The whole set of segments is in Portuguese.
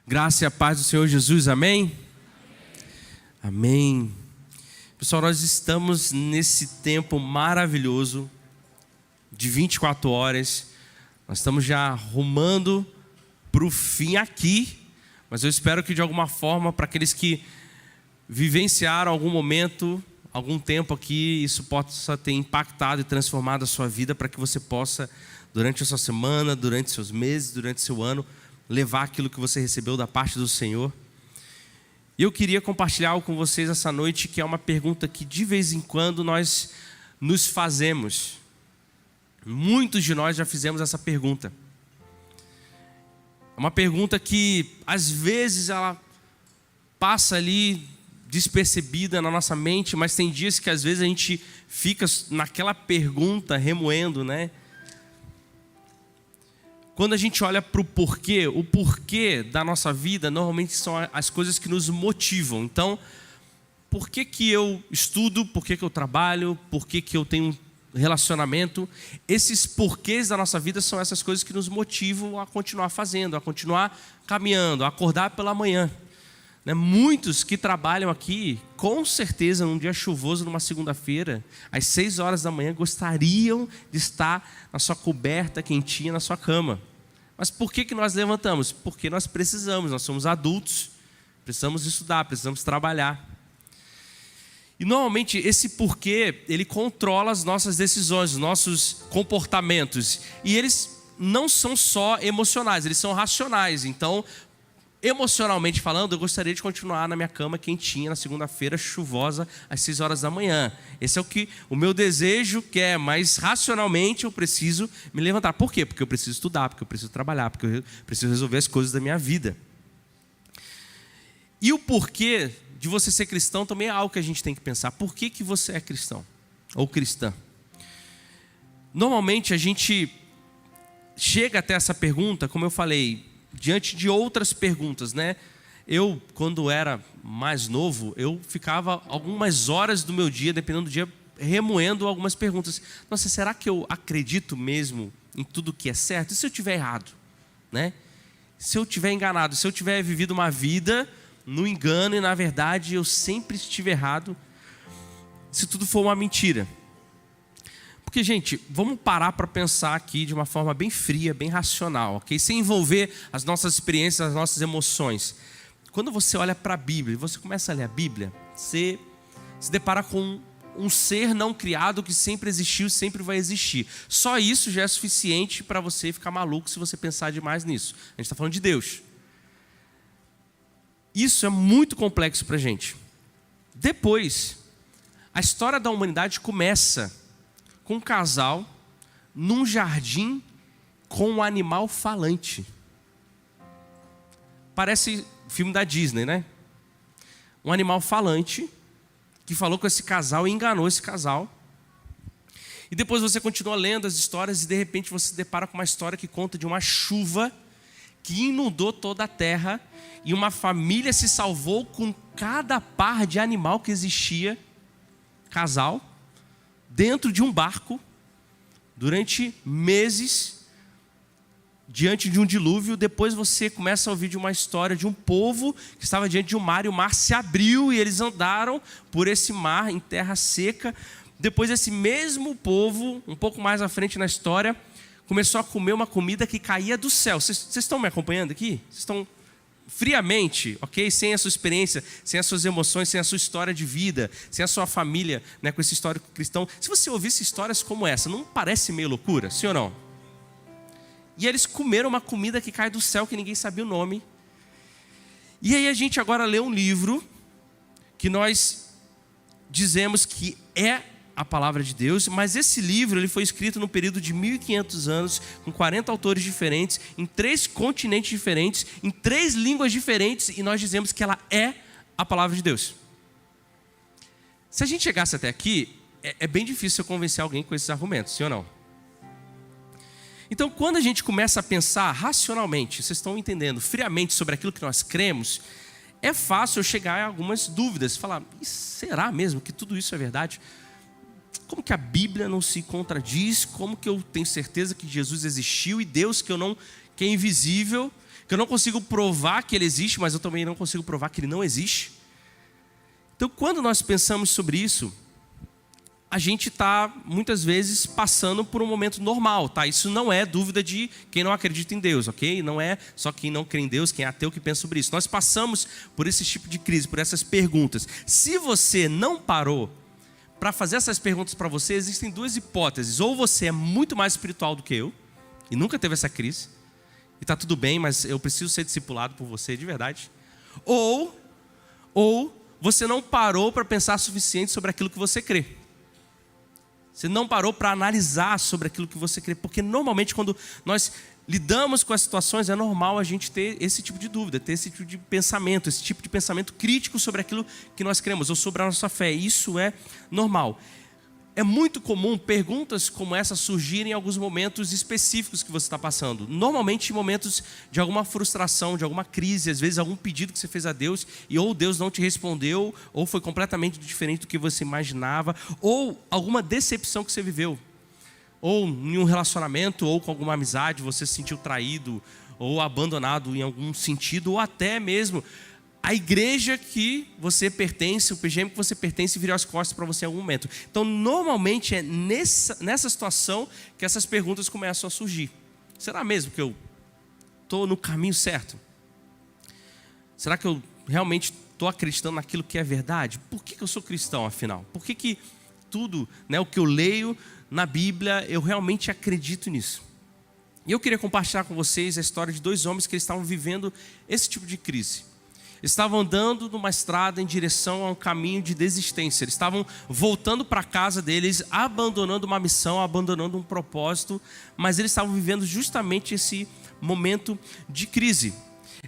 Graça e a paz do Senhor Jesus, amém? Amém. Pessoal, nós estamos nesse tempo maravilhoso de 24 horas. Nós estamos já rumando para o fim aqui, mas eu espero que de alguma forma, para aqueles que vivenciaram algum momento, algum tempo aqui, isso possa ter impactado e transformado a sua vida, para que você possa, durante a sua semana, durante seus meses, durante seu ano, levar aquilo que você recebeu da parte do Senhor. E eu queria compartilhar algo com vocês essa noite, que é uma pergunta que de vez em quando nós nos fazemos. Muitos de nós já fizemos essa pergunta. É uma pergunta que às vezes ela passa ali despercebida na nossa mente, mas tem dias que às vezes a gente fica naquela pergunta remoendo, né? Quando a gente olha para o porquê da nossa vida, normalmente são as coisas que nos motivam. Então, por que eu estudo, por que eu trabalho, por que eu tenho um relacionamento? Esses porquês da nossa vida são essas coisas que nos motivam a continuar fazendo, a continuar caminhando, a acordar pela manhã. Muitos que trabalham aqui, com certeza num dia chuvoso, numa segunda-feira, às 6 horas da manhã, gostariam de estar na sua coberta quentinha, na sua cama. Mas por que nós levantamos? Porque nós precisamos, nós somos adultos, precisamos estudar, precisamos trabalhar. E normalmente esse porquê, ele controla as nossas decisões, os nossos comportamentos. E eles não são só emocionais, eles são racionais. Então, emocionalmente falando, eu gostaria de continuar na minha cama quentinha na segunda-feira chuvosa às 6 horas da manhã. Esse é o meu desejo quer, mas racionalmente eu preciso me levantar. Por quê? Porque eu preciso estudar, porque eu preciso trabalhar, porque eu preciso resolver as coisas da minha vida. E o porquê de você ser cristão também é algo que a gente tem que pensar. Por que você é cristão ou cristã? Normalmente a gente chega até essa pergunta, como eu falei, diante de outras perguntas, né? Eu, quando era mais novo, eu ficava algumas horas do meu dia, dependendo do dia, remoendo algumas perguntas. Nossa, será que eu acredito mesmo em tudo que é certo? E se eu estiver errado? Né? Se eu estiver enganado? Se eu tiver vivido uma vida no engano e na verdade eu sempre estive errado? Se tudo for uma mentira? Porque, gente, vamos parar para pensar aqui de uma forma bem fria, bem racional, ok? Sem envolver as nossas experiências, as nossas emoções. Quando você olha para a Bíblia e você começa a ler a Bíblia, você se depara com um ser não criado que sempre existiu e sempre vai existir. Só isso já é suficiente para você ficar maluco se você pensar demais nisso. A gente está falando de Deus. Isso é muito complexo para a gente. Depois, a história da humanidade começa com um casal num jardim com um animal falante. Parece filme da Disney, né? Um animal falante que falou com esse casal e enganou esse casal. E depois você continua lendo as histórias e de repente você se depara com uma história que conta de uma chuva que inundou toda a terra e uma família se salvou com cada par de animal que existia, casal, dentro de um barco, durante meses, diante de um dilúvio. Depois você começa a ouvir de uma história de um povo que estava diante de um mar, e o mar se abriu e eles andaram por esse mar em terra seca. Depois esse mesmo povo, um pouco mais à frente na história, começou a comer uma comida que caía do céu. Vocês estão me acompanhando aqui? Vocês estão friamente, ok? Sem a sua experiência, sem as suas emoções, sem a sua história de vida, sem a sua família, né, com esse histórico cristão. Se você ouvisse histórias como essa, não parece meio loucura? Sim ou não? E eles comeram uma comida que cai do céu, que ninguém sabia o nome. E aí a gente agora lê um livro que nós dizemos que é a palavra de Deus, mas esse livro ele foi escrito no período de 1500 anos, com 40 autores diferentes, em 3 continentes diferentes, em 3 línguas diferentes, e nós dizemos que ela é a palavra de Deus. Se a gente chegasse até aqui, é bem difícil eu convencer alguém com esses argumentos, sim ou não? Então, quando a gente começa a pensar racionalmente, vocês estão entendendo, friamente sobre aquilo que nós cremos, é fácil eu chegar a algumas dúvidas, falar, será mesmo que tudo isso é verdade? Como que a Bíblia não se contradiz? Como que eu tenho certeza que Jesus existiu e Deus que é invisível que eu não consigo provar que ele existe, mas eu também não consigo provar que ele não existe. Então, quando nós pensamos sobre isso, a gente está, muitas vezes, passando por um momento normal, tá? Isso não é dúvida de quem não acredita em Deus, ok? Não é só quem não crê em Deus, quem é ateu que pensa sobre isso. Nós passamos por esse tipo de crise, por essas perguntas. Se você não parou para fazer essas perguntas para você, existem duas hipóteses. Ou você é muito mais espiritual do que eu, e nunca teve essa crise, e está tudo bem, mas eu preciso ser discipulado por você de verdade. Ou você não parou para pensar o suficiente sobre aquilo que você crê. Você não parou para analisar sobre aquilo que você crê. Porque normalmente quando nós lidamos com as situações, é normal a gente ter esse tipo de dúvida, ter esse tipo de pensamento, esse tipo de pensamento crítico sobre aquilo que nós cremos, ou sobre a nossa fé. Isso é normal. É muito comum perguntas como essa surgirem em alguns momentos específicos que você está passando. Normalmente em momentos de alguma frustração, de alguma crise, às vezes algum pedido que você fez a Deus e ou Deus não te respondeu, ou foi completamente diferente do que você imaginava, ou alguma decepção que você viveu. Ou em um relacionamento, ou com alguma amizade, você se sentiu traído, ou abandonado em algum sentido, ou até mesmo a igreja que você pertence, o PGM que você pertence, virou as costas para você em algum momento. Então, normalmente é nessa situação que essas perguntas começam a surgir. Será mesmo que eu estou no caminho certo? Será que eu realmente estou acreditando naquilo que é verdade? Por que eu sou cristão, afinal? Por que tudo, o que eu leio na Bíblia, eu realmente acredito nisso? E eu queria compartilhar com vocês a história de dois homens que eles estavam vivendo esse tipo de crise. Estavam andando numa estrada em direção a um caminho de desistência. Eles estavam voltando para a casa deles, abandonando uma missão, abandonando um propósito, mas eles estavam vivendo justamente esse momento de crise.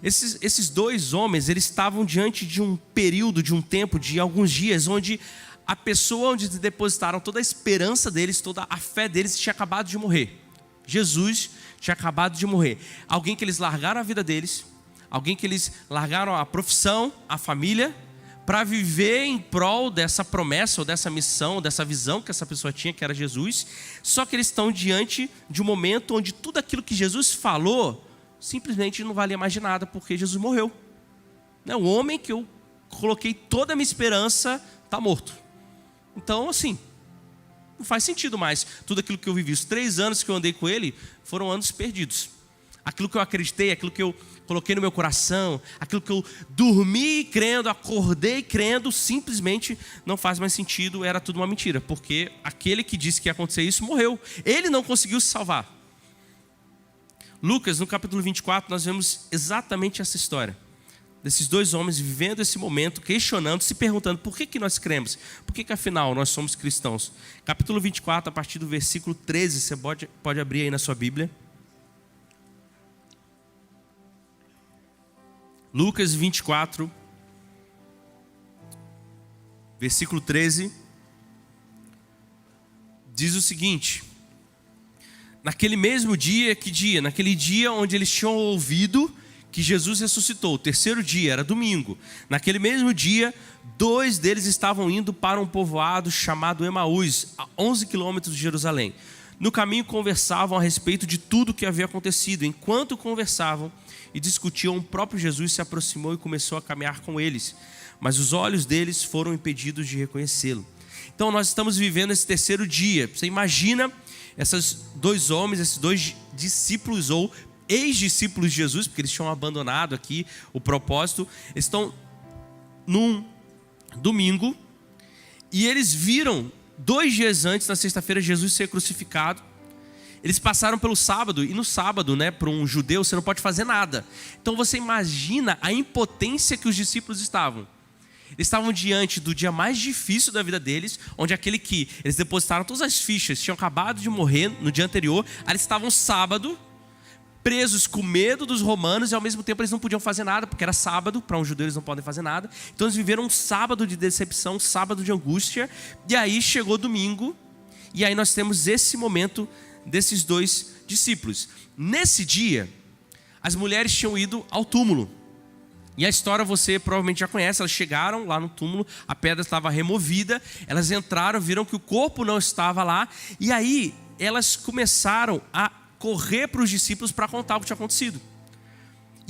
Esses dois homens, eles estavam diante de um período, de um tempo, de alguns dias, onde a pessoa onde depositaram toda a esperança deles, toda a fé deles, tinha acabado de morrer. Jesus tinha acabado de morrer. Alguém que eles largaram a vida deles, alguém que eles largaram a profissão, a família, para viver em prol dessa promessa, ou dessa missão, dessa visão que essa pessoa tinha, que era Jesus. Só que eles estão diante de um momento onde tudo aquilo que Jesus falou, simplesmente não valia mais de nada, porque Jesus morreu. O homem que eu coloquei toda a minha esperança está morto. Então, assim, não faz sentido mais. Tudo aquilo que eu vivi, os 3 anos que eu andei com ele, foram anos perdidos. Aquilo que eu acreditei, aquilo que eu coloquei no meu coração, aquilo que eu dormi crendo, acordei crendo, simplesmente não faz mais sentido, era tudo uma mentira. Porque aquele que disse que ia acontecer isso morreu. Ele não conseguiu se salvar. Lucas, no capítulo 24, nós vemos exatamente essa história. Desses dois homens vivendo esse momento, questionando, se perguntando por que nós cremos, por que afinal nós somos cristãos. Capítulo 24, a partir do versículo 13, você pode abrir aí na sua Bíblia. Lucas 24, versículo 13, diz o seguinte: naquele mesmo dia, que dia? Naquele dia onde eles tinham ouvido que Jesus ressuscitou, o 3º dia, era domingo. Naquele mesmo dia, 2 deles estavam indo para um povoado chamado Emaús, a 11 quilômetros de Jerusalém. No caminho conversavam a respeito de tudo o que havia acontecido. Enquanto conversavam e discutiam, o próprio Jesus se aproximou e começou a caminhar com eles, mas os olhos deles foram impedidos de reconhecê-lo. Então nós estamos vivendo esse 3º dia. Você imagina esses 2 homens, esses 2 discípulos ou ex-discípulos de Jesus, porque eles tinham abandonado aqui o propósito, estão num domingo e eles viram 2 dias antes, na sexta-feira, Jesus ser crucificado. Eles passaram pelo sábado, e no sábado, para um judeu, você não pode fazer nada. Então você imagina a impotência que os discípulos estavam. Eles estavam diante do dia mais difícil da vida deles, onde aquele que eles depositaram todas as fichas, tinham acabado de morrer no dia anterior, aí eles estavam sábado, presos com medo dos romanos, e ao mesmo tempo eles não podiam fazer nada, porque era sábado, para um judeu eles não podem fazer nada. Então eles viveram um sábado de decepção, um sábado de angústia, e aí chegou domingo, e aí nós temos esse momento desses 2 discípulos. Nesse dia, as mulheres tinham ido ao túmulo. E a história você provavelmente já conhece. Elas chegaram lá no túmulo, a pedra estava removida, elas entraram, viram que o corpo não estava lá, e aí elas começaram a correr para os discípulos para contar o que tinha acontecido.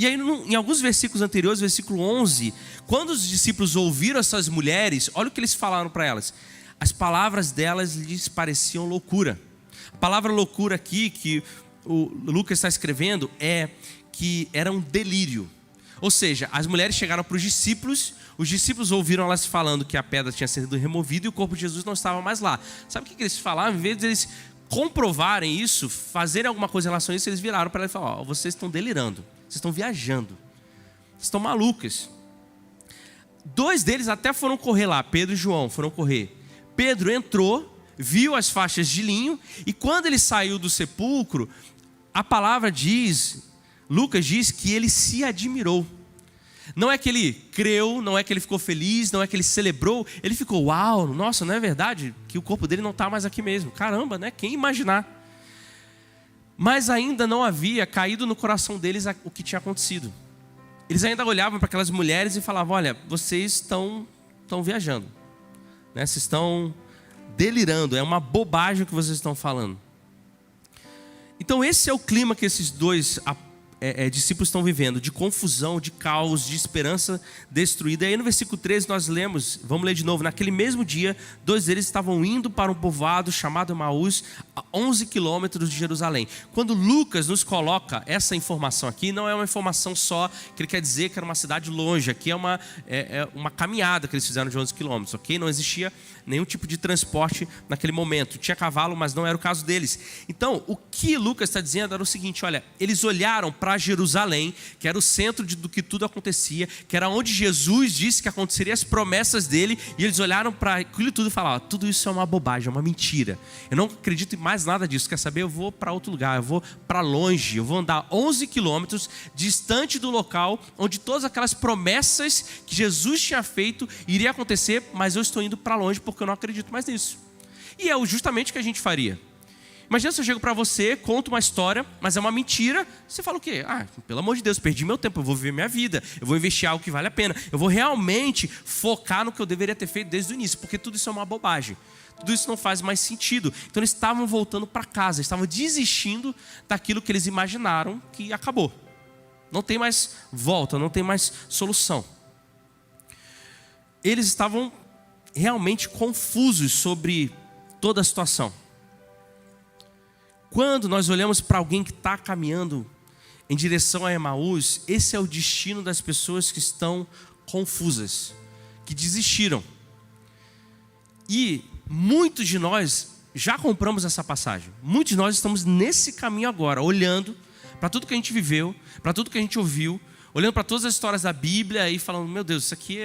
E aí, em alguns versículos anteriores, versículo 11, quando os discípulos ouviram essas mulheres, olha o que eles falaram para elas. As palavras delas lhes pareciam loucura. A palavra loucura aqui, que o Lucas está escrevendo, é que era um delírio. Ou seja, as mulheres chegaram para os discípulos ouviram elas falando que a pedra tinha sido removida e o corpo de Jesus não estava mais lá. Sabe o que eles falaram? Em vez de eles comprovarem isso, fazerem alguma coisa em relação a isso, eles viraram para ela e falaram: vocês estão delirando, vocês estão viajando, vocês estão malucas. 2 deles até foram correr lá, Pedro e João foram correr. Pedro entrou, viu as faixas de linho, e quando ele saiu do sepulcro, a palavra diz, Lucas diz que ele se admirou. Não é que ele creu, não é que ele ficou feliz, não é que ele celebrou, ele ficou: uau, nossa, não é verdade que o corpo dele não está mais aqui mesmo? Caramba, né? Quem imaginar? Mas ainda não havia caído no coração deles o que tinha acontecido. Eles ainda olhavam para aquelas mulheres e falavam: olha, vocês estão viajando, né? Vocês estão delirando, é uma bobagem o que vocês estão falando. Então esse é o clima que esses 2 discípulos estão vivendo, de confusão, de caos, de esperança destruída. E aí no versículo 13 nós lemos, vamos ler de novo: naquele mesmo dia, 2 deles estavam indo para um povoado chamado Emaús, a 11 quilômetros de Jerusalém. Quando Lucas nos coloca essa informação aqui, não é uma informação só que ele quer dizer que era uma cidade longe. Aqui é uma caminhada que eles fizeram de 11 quilômetros, ok? Não existia nenhum tipo de transporte naquele momento. Tinha cavalo, mas não era o caso deles. Então, o que Lucas está dizendo era o seguinte: olha, eles olharam para Jerusalém, que era o centro do que tudo acontecia, que era onde Jesus disse que aconteceria as promessas dele, e eles olharam para aquilo tudo e falaram: tudo isso é uma bobagem, é uma mentira. Eu não acredito em mais nada disso. Quer saber? Eu vou para outro lugar, eu vou para longe, eu vou andar 11 quilômetros distante do local onde todas aquelas promessas que Jesus tinha feito iriam acontecer, mas eu estou indo para longe porque eu não acredito mais nisso. E é justamente o que a gente faria. Imagina se eu chego para você, conto uma história, mas é uma mentira. Você fala o quê? Pelo amor de Deus, perdi meu tempo, eu vou viver minha vida, eu vou investir algo que vale a pena, eu vou realmente focar no que eu deveria ter feito desde o início, porque tudo isso é uma bobagem, tudo isso não faz mais sentido. Então eles estavam voltando para casa, estavam desistindo daquilo que eles imaginaram que acabou. Não tem mais volta, não tem mais solução. Eles estavam realmente confusos sobre toda a situação. Quando nós olhamos para alguém que está caminhando em direção a Emaús, esse é o destino das pessoas que estão confusas, que desistiram. E muitos de nós já compramos essa passagem. Muitos de nós estamos nesse caminho agora, olhando para tudo que a gente viveu, para tudo que a gente ouviu, olhando para todas as histórias da Bíblia e falando: meu Deus, isso aqui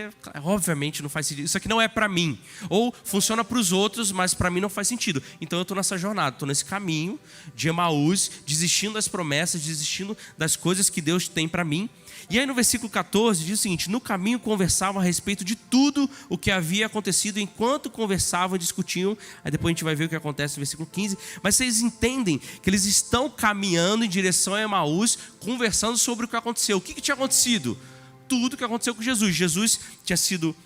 obviamente não faz sentido, isso aqui não é para mim. Ou funciona para os outros, mas para mim não faz sentido. Então eu estou nessa jornada, estou nesse caminho de Emaús, desistindo das promessas, desistindo das coisas que Deus tem para mim. E aí no versículo 14 diz o seguinte: no caminho conversavam a respeito de tudo o que havia acontecido. Enquanto conversavam e discutiam, aí depois a gente vai ver o que acontece no versículo 15. Mas vocês entendem que eles estão caminhando em direção a Emaús, conversando sobre o que aconteceu. O que tinha acontecido? Tudo o que aconteceu com Jesus. Jesus tinha sido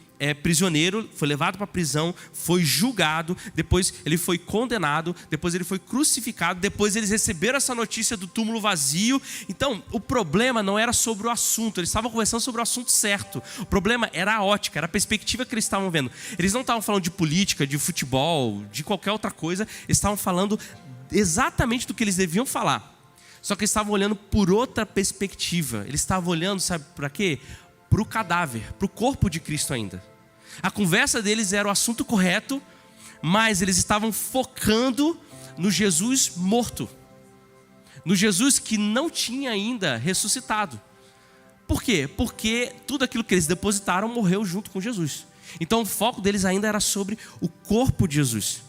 prisioneiro, foi levado para a prisão, foi julgado, depois ele foi condenado, depois ele foi crucificado, depois eles receberam essa notícia do túmulo vazio. Então o problema não era sobre o assunto, eles estavam conversando sobre o assunto certo. O problema era a ótica, era a perspectiva que eles estavam vendo. Eles não estavam falando de política, de futebol, de qualquer outra coisa, eles estavam falando exatamente do que eles deviam falar. Só que eles estavam olhando por outra perspectiva. Eles estavam olhando, sabe para quê? Para o cadáver, para o corpo de Cristo ainda. A conversa deles era o assunto correto, mas eles estavam focando no Jesus morto, no Jesus que não tinha ainda ressuscitado. Por quê? Porque tudo aquilo que eles depositaram morreu junto com Jesus. Então o foco deles ainda era sobre o corpo de Jesus.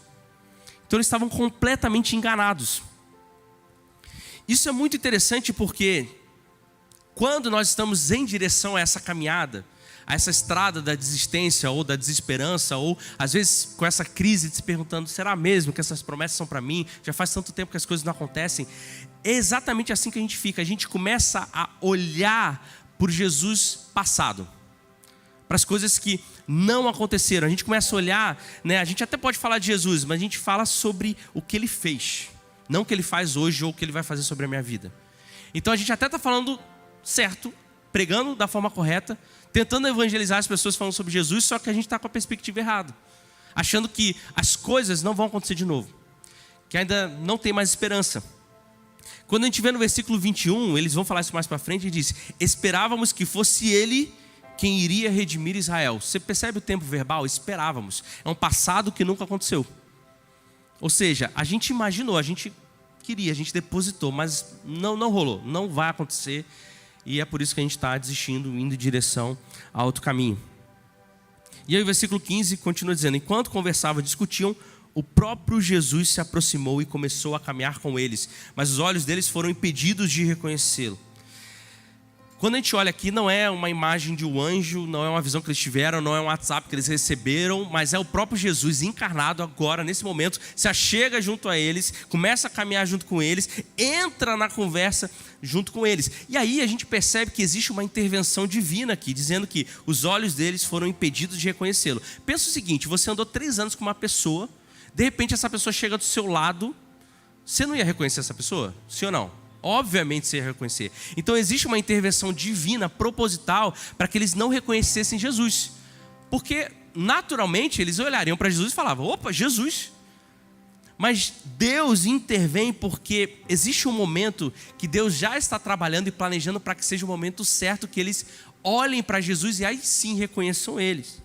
Então eles estavam completamente enganados. Isso é muito interessante porque quando nós estamos em direção a essa caminhada, a essa estrada da desistência ou da desesperança, ou às vezes com essa crise de se perguntando: será mesmo que essas promessas são para mim? Já faz tanto tempo que as coisas não acontecem. É exatamente assim que a gente fica. A gente começa a olhar por Jesus passado, para as coisas que não aconteceram. A gente começa a olhar, né? A gente até pode falar de Jesus, mas a gente fala sobre o que ele fez, não o que ele faz hoje ou o que ele vai fazer sobre a minha vida. Então a gente até está falando certo, pregando da forma correta, tentando evangelizar as pessoas falando sobre Jesus, só que a gente está com a perspectiva errada, achando que as coisas não vão acontecer de novo, que ainda não tem mais esperança. Quando a gente vê no versículo 21, eles vão falar isso mais para frente, e diz: esperávamos que fosse ele quem iria redimir Israel. Você percebe o tempo verbal? Esperávamos. É um passado que nunca aconteceu. Ou seja, a gente imaginou, a gente queria, a gente depositou, mas não rolou, não vai acontecer. E é por isso que a gente está desistindo, indo em direção a outro caminho. E aí o versículo 15 continua dizendo: enquanto conversavam e discutiam, o próprio Jesus se aproximou e começou a caminhar com eles, mas os olhos deles foram impedidos de reconhecê-lo. Quando a gente olha aqui, não é uma imagem de um anjo, não é uma visão que eles tiveram, não é um WhatsApp que eles receberam, mas é o próprio Jesus encarnado agora, nesse momento, se achega junto a eles, começa a caminhar junto com eles, entra na conversa junto com eles. E aí a gente percebe que existe uma intervenção divina aqui, dizendo que os olhos deles foram impedidos de reconhecê-lo. Pensa o seguinte: você andou 3 anos com uma pessoa, de repente essa pessoa chega do seu lado, você não ia reconhecer essa pessoa? Sim ou não? Obviamente você ia reconhecer. Então existe uma intervenção divina, proposital, para que eles não reconhecessem Jesus. Porque naturalmente eles olhariam para Jesus e falavam: opa, Jesus. Mas Deus intervém porque existe um momento que Deus já está trabalhando e planejando para que seja o momento certo que eles olhem para Jesus e aí sim reconheçam eles.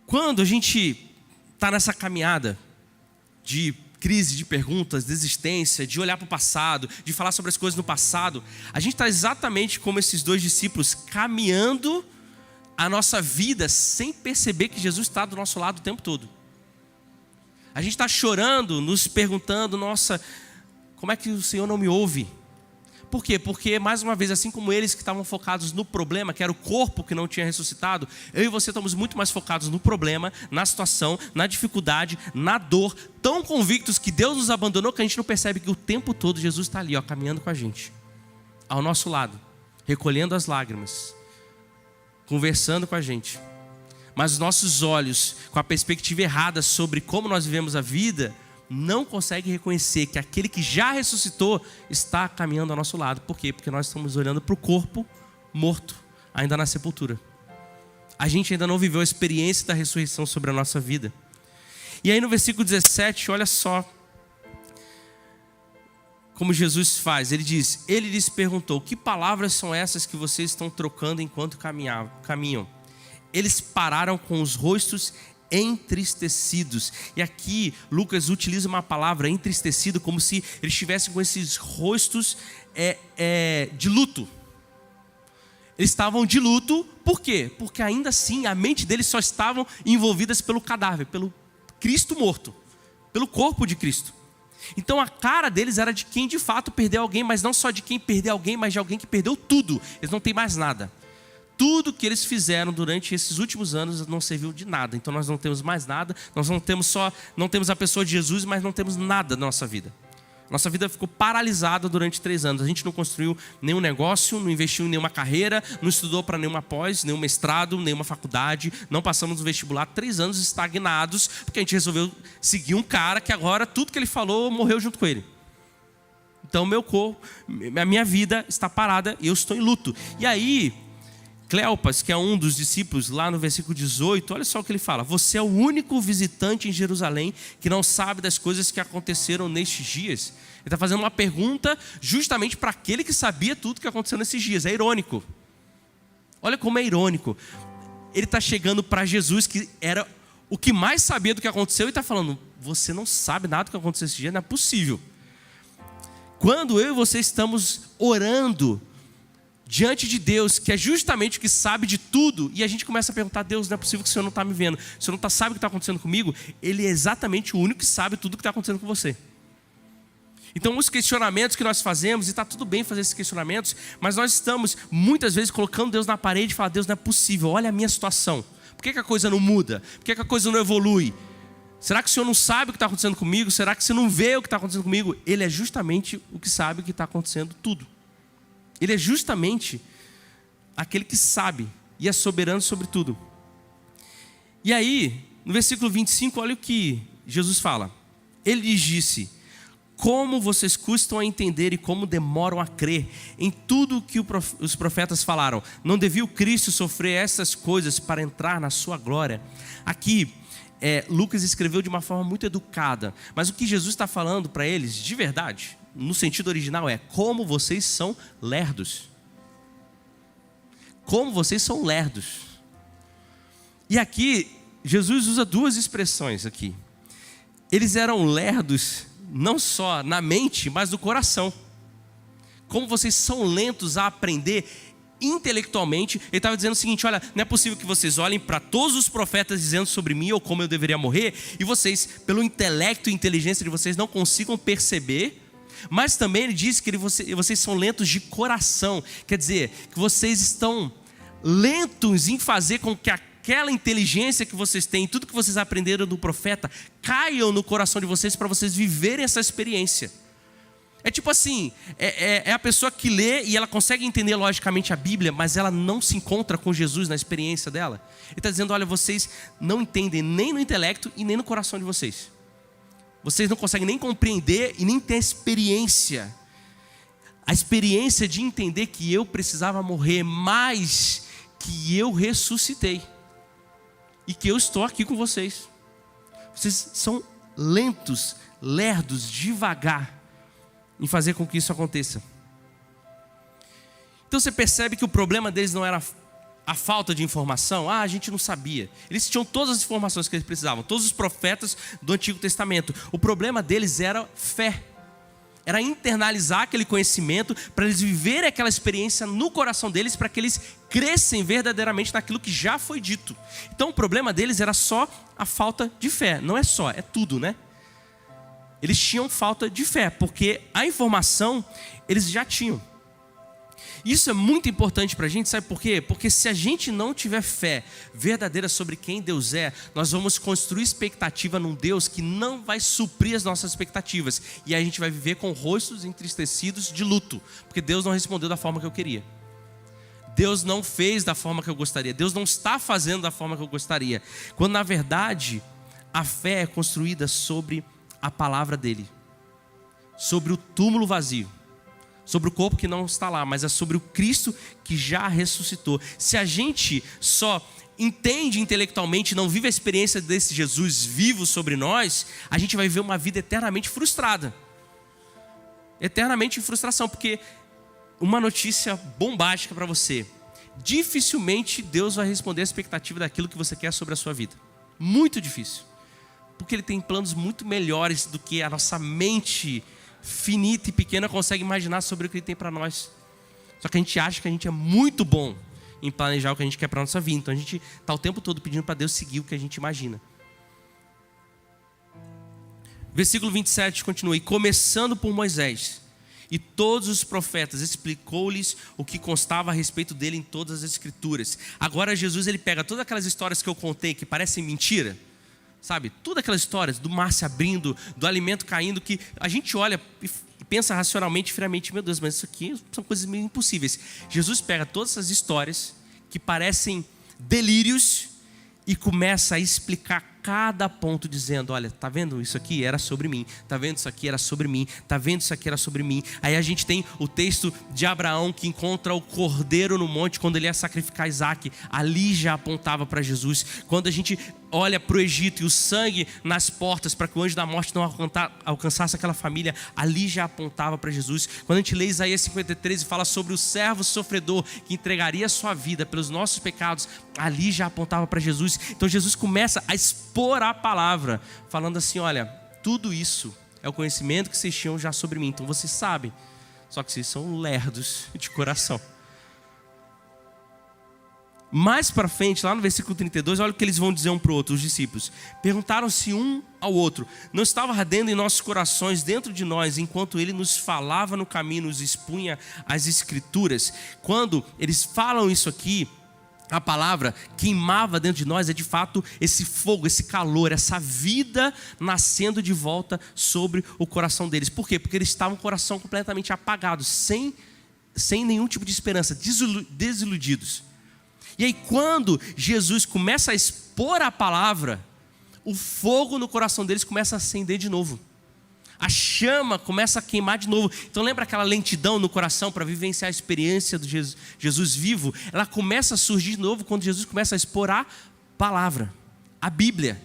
Quando a gente está nessa caminhada de crise de perguntas, desistência, de olhar para o passado, de falar sobre as coisas no passado, a gente está exatamente como esses 2 discípulos, caminhando a nossa vida sem perceber que Jesus está do nosso lado o tempo todo. A gente está chorando, nos perguntando: nossa, como é que o Senhor não me ouve? Por quê? Porque, mais uma vez, assim como eles que estavam focados no problema, que era o corpo que não tinha ressuscitado, eu e você estamos muito mais focados no problema, na situação, na dificuldade, na dor, tão convictos que Deus nos abandonou que a gente não percebe que o tempo todo Jesus está ali, caminhando com a gente, ao nosso lado, recolhendo as lágrimas, conversando com a gente. Mas os nossos olhos, com a perspectiva errada sobre como nós vivemos a vida, não consegue reconhecer que aquele que já ressuscitou está caminhando ao nosso lado. Por quê? Porque nós estamos olhando para o corpo morto, ainda na sepultura. A gente ainda não viveu a experiência da ressurreição sobre a nossa vida. E aí no versículo 17, olha só como Jesus faz. Ele diz: ele lhes perguntou: que palavras são essas que vocês estão trocando enquanto caminham? Eles pararam com os rostos entristecidos. E aqui Lucas utiliza uma palavra entristecido como se eles estivessem com esses rostos de luto. Eles estavam de luto, por quê? Porque ainda assim a mente deles só estavam envolvidas pelo cadáver, pelo Cristo morto, pelo corpo de Cristo. Então a cara deles era de quem de fato perdeu alguém, mas não só de quem perdeu alguém, mas de alguém que perdeu tudo. Eles não têm mais nada. Tudo que eles fizeram durante esses últimos anos não serviu de nada. Então nós não temos mais nada. Nós não temos a pessoa de Jesus, mas não temos nada na nossa vida. Nossa vida ficou paralisada durante 3 anos. A gente não construiu nenhum negócio, não investiu em nenhuma carreira, não estudou para nenhuma pós, nenhum mestrado, nenhuma faculdade. Não passamos no vestibular, 3 anos estagnados, porque a gente resolveu seguir um cara que agora tudo que ele falou morreu junto com ele. Então meu corpo, a minha vida está parada e eu estou em luto. E aí Cleopas, que é um dos discípulos, lá no versículo 18, olha só o que ele fala: você é o único visitante em Jerusalém que não sabe das coisas que aconteceram nestes dias. Ele está fazendo uma pergunta justamente para aquele que sabia tudo que aconteceu nesses dias. É irônico. Olha como é irônico. Ele está chegando para Jesus, que era o que mais sabia do que aconteceu, e está falando: você não sabe nada do que aconteceu nesses dias, não é possível. Quando eu e você estamos orando diante de Deus, que é justamente o que sabe de tudo, e a gente começa a perguntar: Deus, não é possível que o Senhor não está me vendo, o Senhor não sabe o que está acontecendo comigo. Ele é exatamente o único que sabe tudo o que está acontecendo com você. Então os questionamentos que nós fazemos, e está tudo bem fazer esses questionamentos, mas nós estamos muitas vezes colocando Deus na parede e falando: Deus, não é possível, olha a minha situação, por que a coisa não muda? Por que a coisa não evolui? Será que o Senhor não sabe o que está acontecendo comigo? Será que você não vê o que está acontecendo comigo? Ele é justamente o que sabe o que está acontecendo tudo. Ele é justamente aquele que sabe e é soberano sobre tudo. E aí, no versículo 25, olha o que Jesus fala. Ele lhes disse: como vocês custam a entender e como demoram a crer em tudo o que os profetas falaram. Não devia o Cristo sofrer essas coisas para entrar na sua glória? Aqui, Lucas escreveu de uma forma muito educada, mas o que Jesus está falando para eles, de verdade, no sentido original, é como vocês são lerdos. Como vocês são lerdos. E aqui, Jesus usa duas expressões aqui. Eles eram lerdos, não só na mente, mas no coração. Como vocês são lentos a aprender intelectualmente. Ele estava dizendo o seguinte: olha, não é possível que vocês olhem para todos os profetas dizendo sobre mim ou como eu deveria morrer, e vocês, pelo intelecto e inteligência de vocês, não consigam perceber. Mas também ele diz que vocês são lentos de coração. Quer dizer, que vocês estão lentos em fazer com que aquela inteligência que vocês têm, tudo que vocês aprenderam do profeta, caiam no coração de vocês para vocês viverem essa experiência. É tipo assim, é a pessoa que lê e ela consegue entender logicamente a Bíblia, mas ela não se encontra com Jesus na experiência dela. Ele está dizendo: olha, vocês não entendem nem no intelecto e nem no coração de vocês. Vocês não conseguem nem compreender e nem ter a experiência de entender que eu precisava morrer, mas que eu ressuscitei e que eu estou aqui com vocês. Vocês são lentos, lerdos, devagar em fazer com que isso aconteça. Então você percebe que o problema deles não era a falta de informação. A gente não sabia. Eles tinham todas as informações que eles precisavam, todos os profetas do Antigo Testamento. O problema deles era fé. Era internalizar aquele conhecimento para eles viverem aquela experiência no coração deles, para que eles crescem verdadeiramente naquilo que já foi dito. Então o problema deles era só a falta de fé. Não é só, é tudo, né? Eles tinham falta de fé, porque a informação eles já tinham. Isso é muito importante para a gente, sabe por quê? Porque se a gente não tiver fé verdadeira sobre quem Deus é, nós vamos construir expectativa num Deus que não vai suprir as nossas expectativas. E aí a gente vai viver com rostos entristecidos de luto, porque Deus não respondeu da forma que eu queria. Deus não fez da forma que eu gostaria. Deus não está fazendo da forma que eu gostaria. Quando na verdade a fé é construída sobre a palavra dele, sobre o túmulo vazio, sobre o corpo que não está lá, mas é sobre o Cristo que já ressuscitou. Se a gente só entende intelectualmente, não vive a experiência desse Jesus vivo sobre nós, a gente vai viver uma vida eternamente frustrada. Eternamente em frustração, porque uma notícia bombástica para você: dificilmente Deus vai responder a expectativa daquilo que você quer sobre a sua vida. Muito difícil. Porque Ele tem planos muito melhores do que a nossa mente finita e pequena consegue imaginar sobre o que Ele tem para nós. Só que a gente acha que a gente é muito bom em planejar o que a gente quer para a nossa vida. Então a gente está o tempo todo pedindo para Deus seguir o que a gente imagina. Versículo 27 continua: e começando por Moisés e todos os profetas, explicou-lhes o que constava a respeito dele em todas as escrituras. Agora Jesus, ele pega todas aquelas histórias que eu contei que parecem mentira, sabe? Todas aquelas histórias do mar se abrindo, do alimento caindo, que a gente olha e pensa racionalmente, friamente: meu Deus, mas isso aqui são coisas meio impossíveis. Jesus pega todas essas histórias que parecem delírios e começa a explicar cada ponto, dizendo: olha, tá vendo isso aqui? Era sobre mim. Tá vendo isso aqui? Era sobre mim. Tá vendo isso aqui? Era sobre mim. Aí a gente tem o texto de Abraão que encontra o cordeiro no monte quando ele ia sacrificar Isaac. Ali já apontava para Jesus. Quando a gente olha para o Egito e o sangue nas portas para que o anjo da morte não alcançasse aquela família, ali já apontava para Jesus. Quando a gente lê Isaías 53 e fala sobre o servo sofredor que entregaria a sua vida pelos nossos pecados, ali já apontava para Jesus. Então Jesus começa a expor a palavra, falando assim: olha, tudo isso é o conhecimento que vocês tinham já sobre mim. Então vocês sabem, só que vocês são lerdos de coração. Mais para frente, lá no versículo 32, olha o que eles vão dizer um para o outro, os discípulos. Perguntaram-se um ao outro: não estava ardendo em nossos corações dentro de nós, enquanto ele nos falava no caminho, nos expunha as escrituras? Quando eles falam isso aqui, a palavra queimava dentro de nós, é de fato esse fogo, esse calor, essa vida nascendo de volta sobre o coração deles. Por quê? Porque eles estavam com o coração completamente apagado, sem nenhum tipo de esperança, desiludidos. E aí quando Jesus começa a expor a palavra, o fogo no coração deles começa a acender de novo. A chama começa a queimar de novo. Então lembra aquela lentidão no coração para vivenciar a experiência do Jesus vivo? Ela começa a surgir de novo quando Jesus começa a expor a palavra, a Bíblia.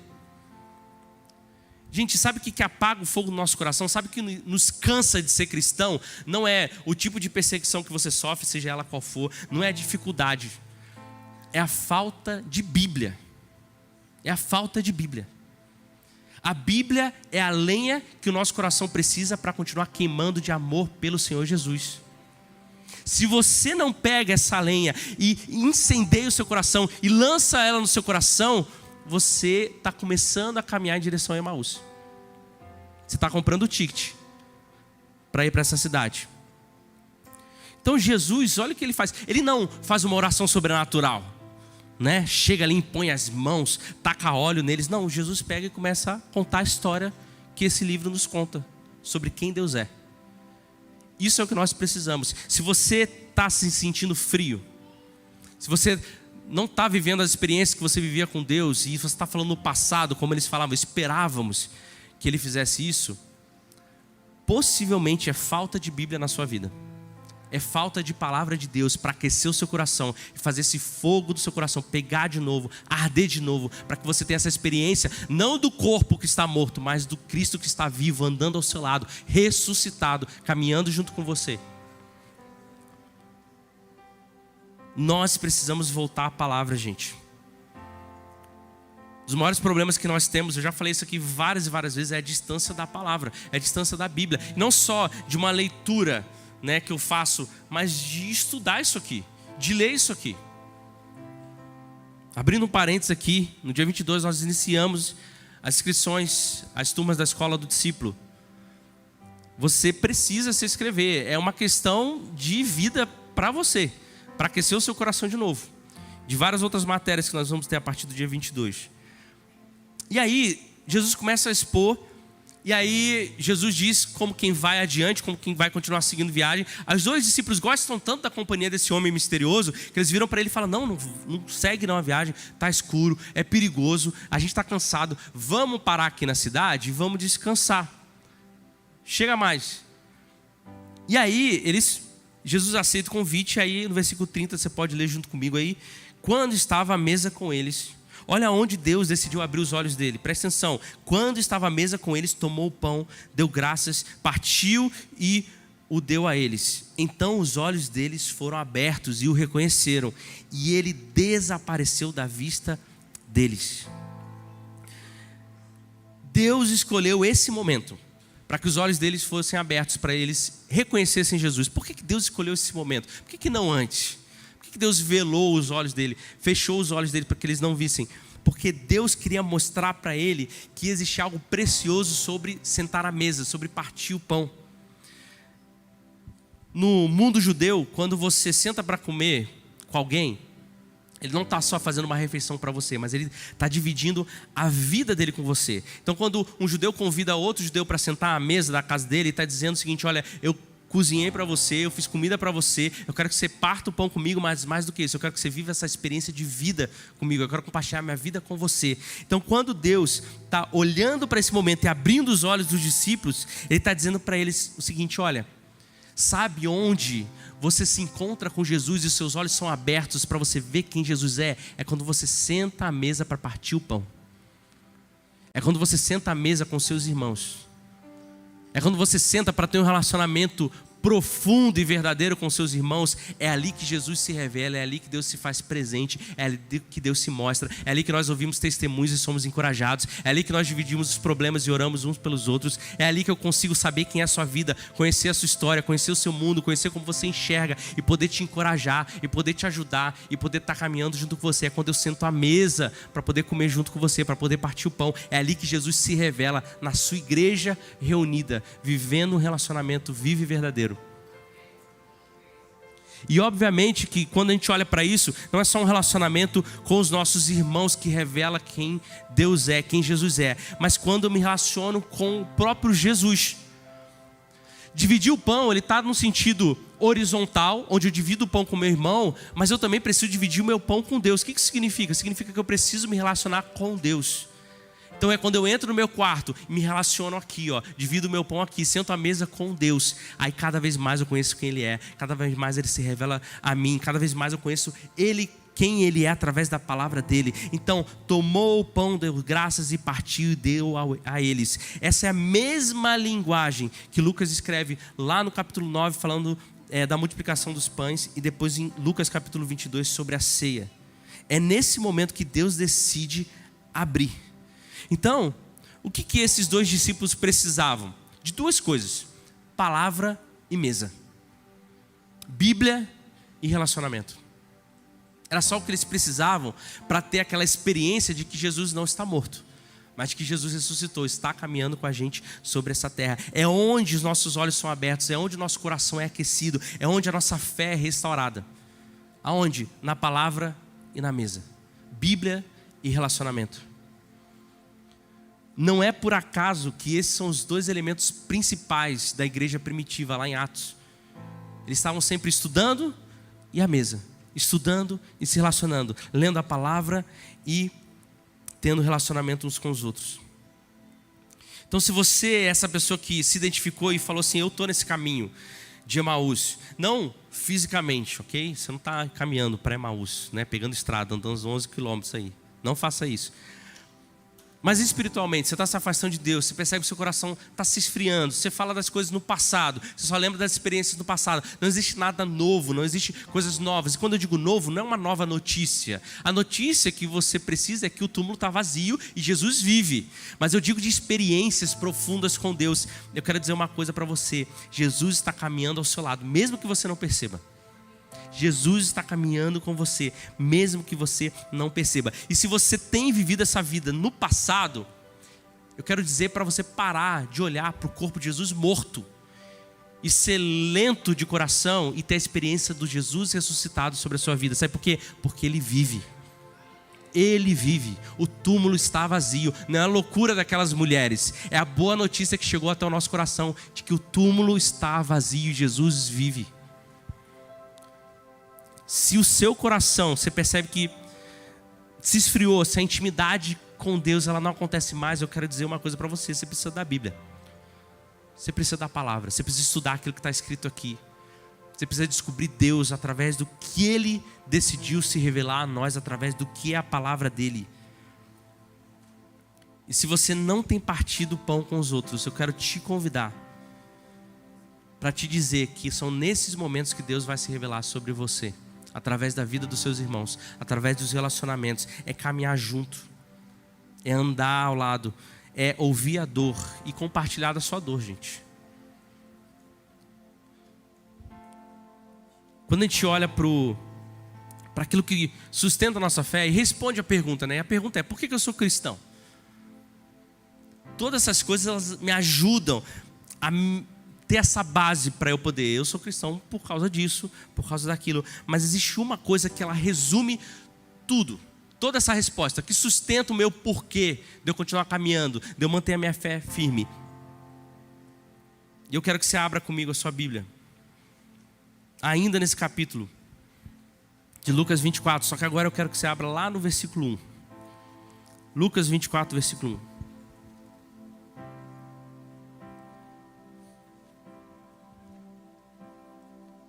Gente, sabe o que apaga o fogo no nosso coração? Sabe o que nos cansa de ser cristão? Não é o tipo de perseguição que você sofre, seja ela qual for. Não é a dificuldade. É a falta de Bíblia. É a falta de Bíblia. A Bíblia é a lenha que o nosso coração precisa para continuar queimando de amor pelo Senhor Jesus. Se você não pega essa lenha e incendeia o seu coração e lança ela no seu coração, você está começando a caminhar em direção a Emaús. Você está comprando o ticket para ir para essa cidade. Então Jesus, olha o que ele faz. Ele não faz uma oração sobrenatural, né? Chega ali, impõe as mãos, taca óleo neles. Não, Jesus pega e começa a contar a história que esse livro nos conta sobre quem Deus é. Isso é o que nós precisamos. Se você está se sentindo frio, se você não está vivendo as experiências que você vivia com Deus, e você está falando no passado, como eles falavam, esperávamos que Ele fizesse isso, possivelmente é falta de Bíblia na sua vida. É falta de palavra de Deus para aquecer o seu coração e fazer esse fogo do seu coração pegar de novo, arder de novo, para que você tenha essa experiência, não do corpo que está morto, mas do Cristo que está vivo, andando ao seu lado, ressuscitado, caminhando junto com você. Nós precisamos voltar à palavra, gente. Os maiores problemas que nós temos, eu já falei isso aqui várias e várias vezes, é a distância da palavra, é a distância da Bíblia. Não só de uma leitura, né, que eu faço, mas de estudar isso aqui, de ler isso aqui. Abrindo um parênteses aqui, no dia 22 nós iniciamos as inscrições, as turmas da Escola do Discípulo. Você precisa se inscrever, é uma questão de vida para você, para aquecer o seu coração de novo. De várias outras matérias que nós vamos ter a partir do dia 22. E aí, Jesus começa a expor, e aí Jesus diz como quem vai adiante, como quem vai continuar seguindo viagem. Os dois discípulos gostam tanto da companhia desse homem misterioso, que eles viram para ele e falam, não segue não a viagem, está escuro, é perigoso, a gente está cansado, vamos parar aqui na cidade e vamos descansar. Chega mais. E aí, Jesus aceita o convite, aí no versículo 30, você pode ler junto comigo aí. Quando estava à mesa com eles, olha onde Deus decidiu abrir os olhos dele, presta atenção. Quando estava à mesa com eles, tomou o pão, deu graças, partiu e o deu a eles. Então os olhos deles foram abertos e o reconheceram, e ele desapareceu da vista deles. Deus escolheu esse momento para que os olhos deles fossem abertos, para eles reconhecessem Jesus. Por que Deus escolheu esse momento? Por que não antes? Por que Deus velou os olhos dele, fechou os olhos dele para que eles não vissem? Porque Deus queria mostrar para ele que existia algo precioso sobre sentar à mesa, sobre partir o pão. No mundo judeu, quando você senta para comer com alguém, ele não está só fazendo uma refeição para você, mas ele está dividindo a vida dele com você. Então quando um judeu convida outro judeu para sentar à mesa da casa dele, ele está dizendo o seguinte, olha, eu cozinhei para você, eu fiz comida para você, eu quero que você parta o pão comigo, mas mais do que isso, eu quero que você viva essa experiência de vida comigo, eu quero compartilhar minha vida com você. Então quando Deus está olhando para esse momento e abrindo os olhos dos discípulos, Ele está dizendo para eles o seguinte, olha, sabe onde você se encontra com Jesus e os seus olhos são abertos para você ver quem Jesus é? É quando você senta à mesa para partir o pão. É quando você senta à mesa com seus irmãos. É quando você senta para ter um relacionamento profundo e verdadeiro com seus irmãos. É ali que Jesus se revela, é ali que Deus se faz presente, é ali que Deus se mostra, é ali que nós ouvimos testemunhos e somos encorajados, é ali que nós dividimos os problemas e oramos uns pelos outros, é ali que eu consigo saber quem é a sua vida, conhecer a sua história, conhecer o seu mundo, conhecer como você enxerga e poder te encorajar, e poder te ajudar, e poder estar caminhando junto com você. É quando eu sento à mesa para poder comer junto com você, para poder partir o pão. É ali que Jesus se revela na sua igreja reunida, vivendo um relacionamento vivo e verdadeiro. E obviamente que quando a gente olha para isso, não é só um relacionamento com os nossos irmãos que revela quem Deus é, quem Jesus é, mas quando eu me relaciono com o próprio Jesus. Dividir o pão, ele está num sentido horizontal, onde eu divido o pão com meu irmão, mas eu também preciso dividir o meu pão com Deus. O que isso significa? Significa que eu preciso me relacionar com Deus. Então é quando eu entro no meu quarto e me relaciono aqui, ó, divido o meu pão aqui, sento à mesa com Deus. Aí cada vez mais eu conheço quem Ele é, cada vez mais Ele se revela a mim, cada vez mais eu conheço Ele, quem Ele é através da palavra dEle. Então tomou o pão, deu graças e partiu e deu a eles. Essa é a mesma linguagem que Lucas escreve lá no capítulo 9, falando da multiplicação dos pães, e depois em Lucas capítulo 22 sobre a ceia. É nesse momento que Deus decide abrir. Então, o que esses dois discípulos precisavam? De duas coisas: palavra e mesa, Bíblia e relacionamento. Era só o que eles precisavam para ter aquela experiência de que Jesus não está morto, mas que Jesus ressuscitou, está caminhando com a gente sobre essa terra. É onde os nossos olhos são abertos, é onde o nosso coração é aquecido, é onde a nossa fé é restaurada. Aonde? Na palavra e na mesa, Bíblia e relacionamento. Não é por acaso que esses são os dois elementos principais da igreja primitiva lá em Atos. Eles estavam sempre estudando e à mesa, estudando e se relacionando, lendo a palavra e tendo relacionamento uns com os outros. Então, se você é essa pessoa que se identificou e falou assim: eu estou nesse caminho de Emaús, não fisicamente, ok? Você não está caminhando para Emaús, né? Pegando estrada, andando uns 11 quilômetros aí. Não faça isso. Mas espiritualmente, você está se afastando de Deus, você percebe que seu coração está se esfriando, você fala das coisas no passado, você só lembra das experiências no passado. Não existe nada novo, não existe coisas novas. E quando eu digo novo, não é uma nova notícia. A notícia que você precisa é que o túmulo está vazio e Jesus vive. Mas eu digo de experiências profundas com Deus. Eu quero dizer uma coisa para você: Jesus está caminhando ao seu lado, mesmo que você não perceba. Jesus está caminhando com você, mesmo que você não perceba. E se você tem vivido essa vida no passado, eu quero dizer para você parar de olhar para o corpo de Jesus morto e ser lento de coração e ter a experiência do Jesus ressuscitado sobre a sua vida. Sabe por quê? Porque Ele vive. Ele vive. O túmulo está vazio. Não é a loucura daquelas mulheres, é a boa notícia que chegou até o nosso coração de que o túmulo está vazio e Jesus vive. Se o seu coração, você percebe que se esfriou, se a intimidade com Deus ela não acontece mais, eu quero dizer uma coisa para você: você precisa da Bíblia, você precisa da palavra, você precisa estudar aquilo que está escrito aqui, você precisa descobrir Deus através do que Ele decidiu se revelar a nós, através do que é a palavra dEle. E se você não tem partido o pão com os outros, eu quero te convidar para te dizer que são nesses momentos que Deus vai se revelar sobre você, através da vida dos seus irmãos, através dos relacionamentos. É caminhar junto, é andar ao lado, é ouvir a dor e compartilhar da sua dor, gente. Quando a gente olha para aquilo que sustenta a nossa fé e responde a pergunta, né? A pergunta é: por que eu sou cristão? Todas essas coisas elas me ajudam a ter essa base para eu poder. Eu sou cristão por causa disso, por causa daquilo. Mas existe uma coisa que ela resume tudo. Toda essa resposta que sustenta o meu porquê de eu continuar caminhando, de eu manter a minha fé firme. E eu quero que você abra comigo a sua Bíblia. Ainda nesse capítulo de Lucas 24. Só que agora eu quero que você abra lá no versículo 1. Lucas 24, versículo 1.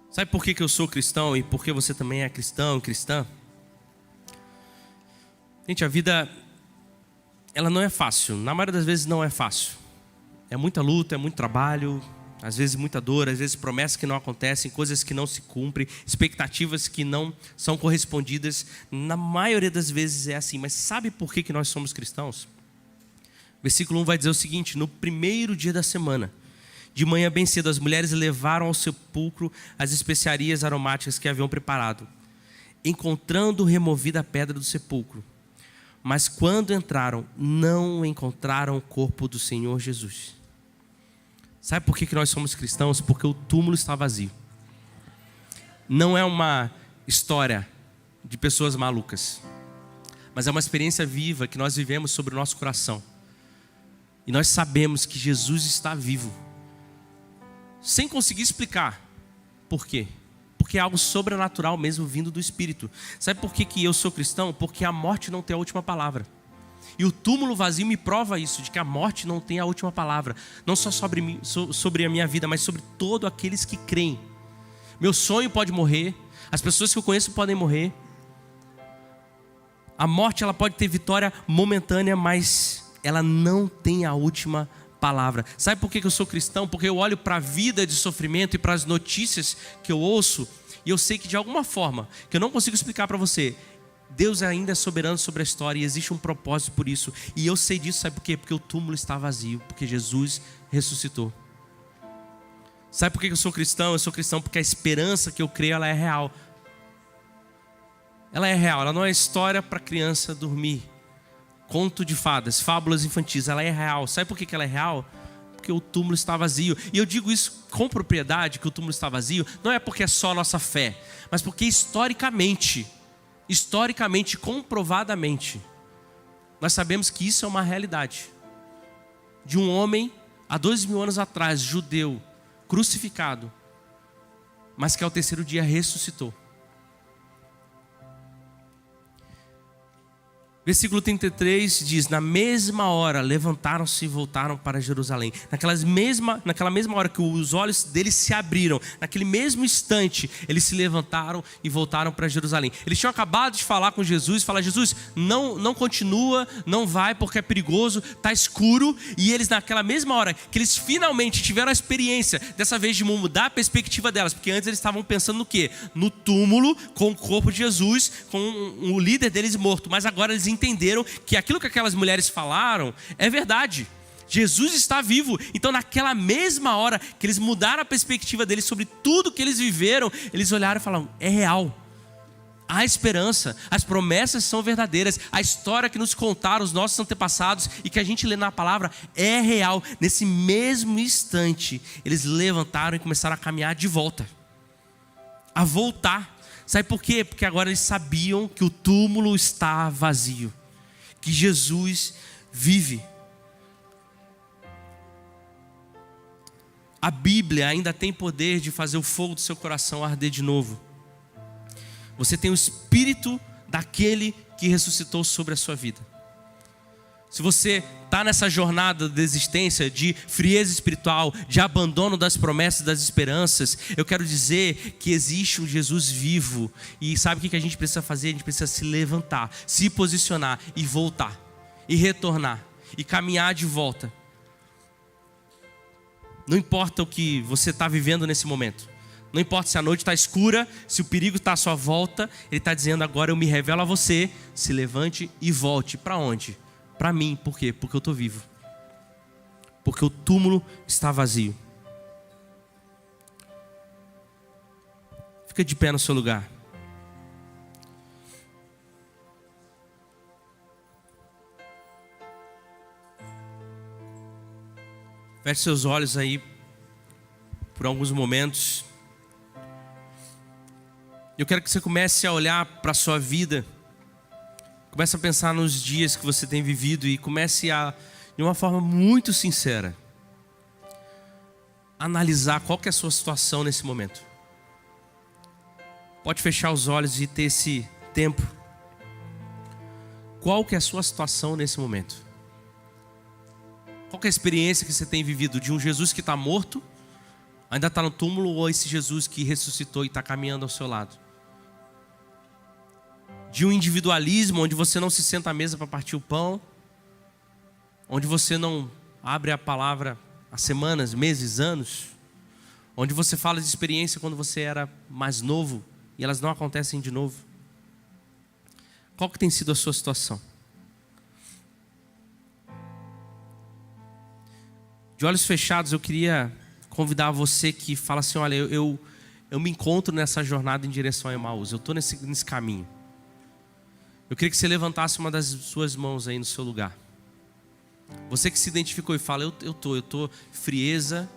Sabe por que eu sou cristão e por que você também é cristão e cristã? Gente, a vida, ela não é fácil. Na maioria das vezes não é fácil. É muita luta, é muito trabalho, às vezes muita dor, às vezes promessas que não acontecem, coisas que não se cumprem, expectativas que não são correspondidas. Na maioria das vezes é assim. Mas sabe por que nós somos cristãos? Versículo 1 vai dizer o seguinte: no primeiro dia da semana, de manhã bem cedo, as mulheres levaram ao sepulcro as especiarias aromáticas que haviam preparado, encontrando removida a pedra do sepulcro. Mas quando entraram, não encontraram o corpo do Senhor Jesus. Sabe por que nós somos cristãos? Porque o túmulo está vazio. Não é uma história de pessoas malucas, mas é uma experiência viva que nós vivemos sobre o nosso coração. E nós sabemos que Jesus está vivo, sem conseguir explicar por quê. Porque é algo sobrenatural mesmo vindo do Espírito. Sabe por que eu sou cristão? Porque a morte não tem a última palavra. E o túmulo vazio me prova isso, de que a morte não tem a última palavra. Não só sobre mim, sobre a minha vida, mas sobre todos aqueles que creem. Meu sonho pode morrer, as pessoas que eu conheço podem morrer. A morte, ela pode ter vitória momentânea, mas ela não tem a última palavra. Sabe por que eu sou cristão? Porque eu olho para a vida de sofrimento e para as notícias que eu ouço, e eu sei que de alguma forma, que eu não consigo explicar para você, Deus ainda é soberano sobre a história e existe um propósito por isso. E eu sei disso, sabe por quê? Porque o túmulo está vazio, porque Jesus ressuscitou. Sabe por que eu sou cristão? Eu sou cristão porque a esperança que eu creio, ela é real. Ela é real, ela não é história para criança dormir. Conto de fadas, fábulas infantis, ela é real. Sabe por que ela é real? Porque o túmulo está vazio. E eu digo isso com propriedade, que o túmulo está vazio, não é porque é só a nossa fé, mas porque historicamente, comprovadamente, nós sabemos que isso é uma realidade. De um homem, há 2000 anos atrás, judeu, crucificado, mas que ao terceiro dia ressuscitou. Versículo 33 diz: na mesma hora levantaram-se e voltaram para Jerusalém. Naquela mesma hora que os olhos deles se abriram, naquele mesmo instante, eles se levantaram e voltaram para Jerusalém. Eles tinham acabado de falar com Jesus, falar: Jesus, não continua, não vai porque é perigoso, está escuro. E eles, naquela mesma hora que eles finalmente tiveram a experiência, dessa vez de mudar a perspectiva delas, porque antes eles estavam pensando no quê? No túmulo, com o corpo de Jesus, com o líder deles morto. Mas agora eles entenderam que aquilo que aquelas mulheres falaram é verdade. Jesus está vivo. Então naquela mesma hora que eles mudaram a perspectiva deles sobre tudo que eles viveram, eles olharam e falaram: é real. Há esperança, as promessas são verdadeiras, a história que nos contaram os nossos antepassados e que a gente lê na palavra é real. Nesse mesmo instante, eles levantaram e começaram a caminhar de volta, a voltar. Sabe por quê? Porque agora eles sabiam que o túmulo está vazio, que Jesus vive. A Bíblia ainda tem poder de fazer o fogo do seu coração arder de novo. Você tem o Espírito daquele que ressuscitou sobre a sua vida. Se você está nessa jornada de existência, de frieza espiritual, de abandono das promessas, das esperanças, eu quero dizer que existe um Jesus vivo. E sabe o que a gente precisa fazer? A gente precisa se levantar, se posicionar e voltar, e retornar, e caminhar de volta. Não importa o que você está vivendo nesse momento. Não importa se a noite está escura, se o perigo está à sua volta. Ele está dizendo: agora eu me revelo a você. Se levante e volte. Para onde? Para mim. Por quê? Porque eu estou vivo. Porque o túmulo está vazio. Fica de pé no seu lugar. Feche seus olhos aí por alguns momentos. Eu quero que você comece a olhar para a sua vida. Comece a pensar nos dias que você tem vivido e comece a, de uma forma muito sincera, analisar qual que é a sua situação nesse momento. Pode fechar os olhos e ter esse tempo. Qual que é a sua situação nesse momento? Qual que é a experiência que você tem vivido de um Jesus que está morto, ainda está no túmulo, ou esse Jesus que ressuscitou e está caminhando ao seu lado? De um individualismo onde você não se senta à mesa para partir o pão, onde você não abre a palavra há semanas, meses, anos, onde você fala de experiência quando você era mais novo e elas não acontecem de novo. Qual que tem sido a sua situação? De olhos fechados, eu queria convidar você que fala assim: olha, eu me encontro nessa jornada em direção a Emaús, eu estou nesse caminho. Eu queria que você levantasse uma das suas mãos aí no seu lugar. Você que se identificou e fala: eu tô frieza,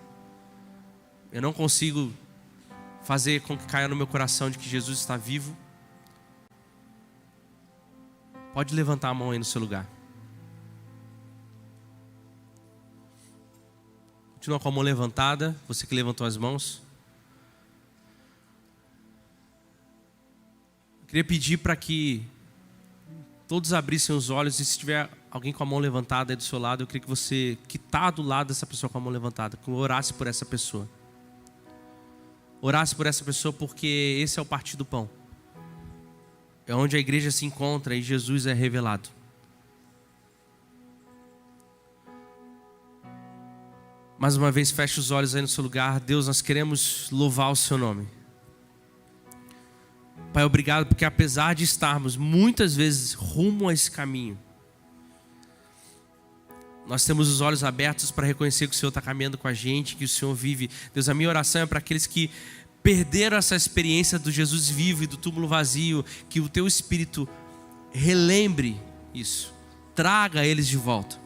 eu não consigo fazer com que caia no meu coração de que Jesus está vivo. Pode levantar a mão aí no seu lugar. Continua com a mão levantada, você que levantou as mãos. Eu queria pedir para que todos abrissem os olhos, e se tiver alguém com a mão levantada aí do seu lado, eu queria que você, que está do lado dessa pessoa com a mão levantada, que orasse por essa pessoa. Orasse por essa pessoa, porque esse é o partir do pão. É onde a igreja se encontra e Jesus é revelado. Mais uma vez, feche os olhos aí no seu lugar. Deus, nós queremos louvar o seu nome. Pai, obrigado, porque apesar de estarmos muitas vezes rumo a esse caminho, nós temos os olhos abertos para reconhecer que o Senhor está caminhando com a gente, que o Senhor vive. Deus, a minha oração é para aqueles que perderam essa experiência do Jesus vivo e do túmulo vazio, que o Teu Espírito relembre isso, traga eles de volta.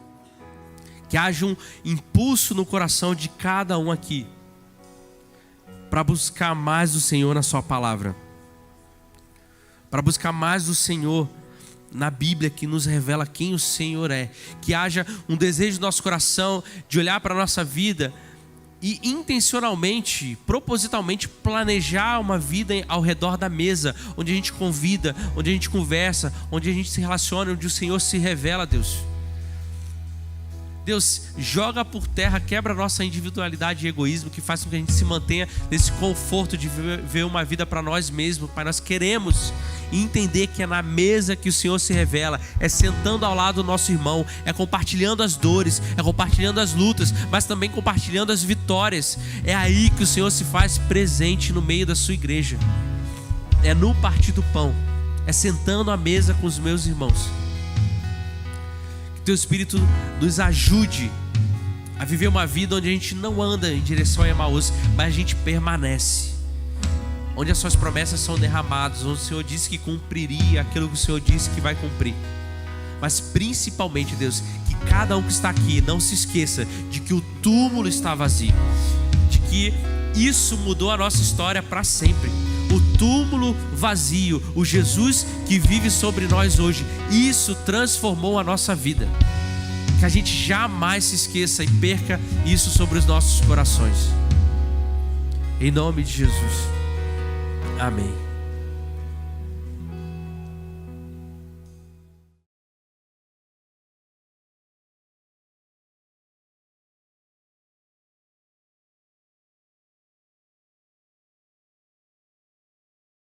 Que haja um impulso no coração de cada um aqui para buscar mais do Senhor na Sua palavra, para buscar mais do Senhor na Bíblia, que nos revela quem o Senhor é. Que haja um desejo no nosso coração de olhar para a nossa vida e intencionalmente, propositalmente planejar uma vida ao redor da mesa, onde a gente convida, onde a gente conversa, onde a gente se relaciona, onde o Senhor se revela, Deus. Deus, joga por terra, quebra a nossa individualidade e egoísmo, que faz com que a gente se mantenha nesse conforto de ver uma vida para nós mesmos. Pai, nós queremos entender que é na mesa que o Senhor se revela, é sentando ao lado do nosso irmão, é compartilhando as dores, é compartilhando as lutas, mas também compartilhando as vitórias. É aí que o Senhor se faz presente no meio da sua igreja. É no partir do pão, é sentando à mesa com os meus irmãos. Teu Espírito nos ajude a viver uma vida onde a gente não anda em direção a Emaús, mas a gente permanece, onde as suas promessas são derramadas, onde o Senhor disse que cumpriria aquilo que o Senhor disse que vai cumprir. Mas principalmente, Deus, que cada um que está aqui não se esqueça de que o túmulo está vazio, de que isso mudou a nossa história para sempre. O túmulo vazio, o Jesus que vive sobre nós hoje, isso transformou a nossa vida. Que a gente jamais se esqueça e perca isso sobre os nossos corações. Em nome de Jesus. Amém.